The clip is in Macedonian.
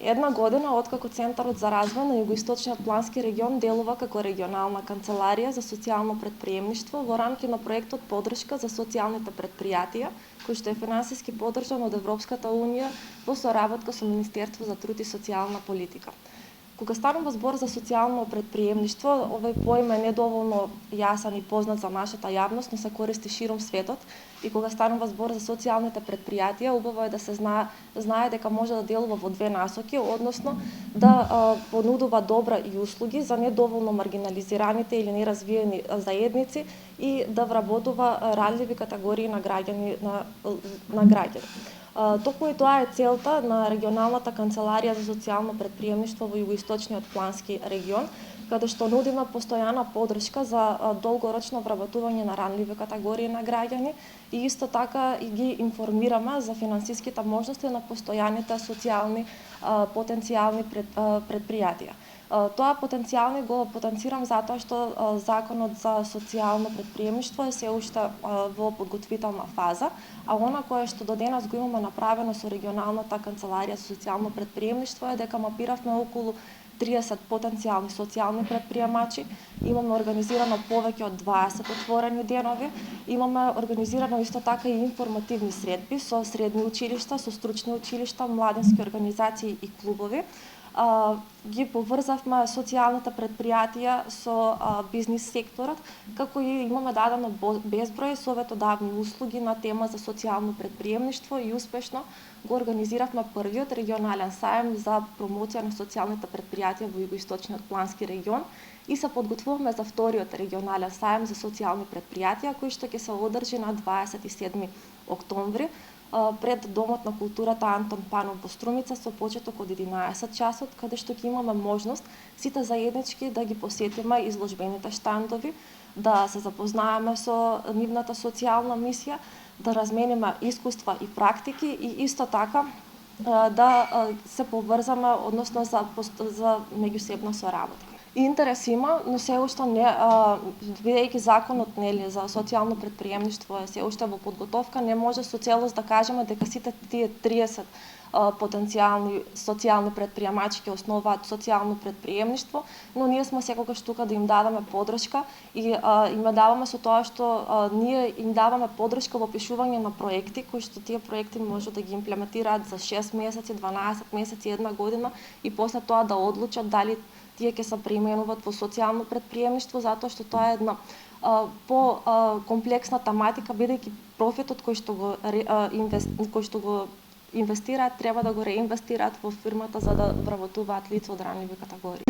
Една година откако Центарот за развој на Југоисточниот плански регион делува како регионална канцеларија за социјално претприемништво во рамки на проектот Поддршка за социјалните претпријатија, кој што е финансиски поддржан од Европската унија во соработка со Министерство за труд и социјална политика. Кога станува збор за социјално претприемништво, овој поим е недоволно јасен и познат за нашата јавност, но се користи широм светот. И кога станува збор за социјалните претпријатија, убаво е да се знае дека може да делува во две насоки, односно да понудува добра и услуги за недоволно маргинализираните или неразвиени заедници и да вработува рандливи категории на граѓани. Токму и тоа е целта на регионалната канцеларија за социјално претприемништво во Југоисточниот плански регион, каде што нудиме постојана поддршка за долгорочно вработување на рандливи категории на граѓани и исто така и ги информираме за финансиските можности на постојаните социјални потенцијални претпријатија. Тоа потенцијални го потенцирам затоа што законот за социјално претприемништво е се уште во подготвителна фаза, а она кое што до денес го имаме направено со регионалната канцеларија за социјално претприемништво е дека мапиравме околу 30 потенцијални социјални претприемачи, имаме организирано повеќе од 20 отворени денови, имаме организирано исто така и информативни средби со средни училишта, со стручни училишта, младински организации и клубови. Ги поврзавме социјалните претпријатија со бизнис секторот, како и имаме дадено безброј советодавни услуги на тема за социјално претприемништво и успешно го организиравме првиот регионален саем за промоција на социјалните претпријатија во Југоисточниот плански регион и се подготвуваме за вториот регионален саем за социјални претпријатија кој што ќе се одржи на 27 октомври пред Домот на културата Антон Панов во Струмица со почеток од 11 часот, каде што ќе имаме можност сите заеднички да ги посетиме изложбените штандови, да се запознаеме со нивната социјална мисија, да размениме искуства и практики и исто така да се поврзаме, односно за меѓусебна соработка. Интерес има, но се уште не, бидејќи законот за социјално претприемништво е се уште во подготовка, не може со целост да кажеме дека сите тие 30 потенцијални социјални претприемачи ќе основаат социјално претприемништво, но ние сме секогаш тука да им дадеме поддршка и им даваме со тоа што ние им даваме поддршка во пишување на проекти, кои што тие проекти може да ги имплементираат за 6 месеци, 12 месеци, една година и после тоа да одлучат дали тие ќе се преименуваат во социјално претприемништво, затоа што тоа е една по-комплексна тематика, бидејќи профитот кој што го инвестираат треба да го реинвестираат во фирмата за да вработуваат лица од ранливи категории.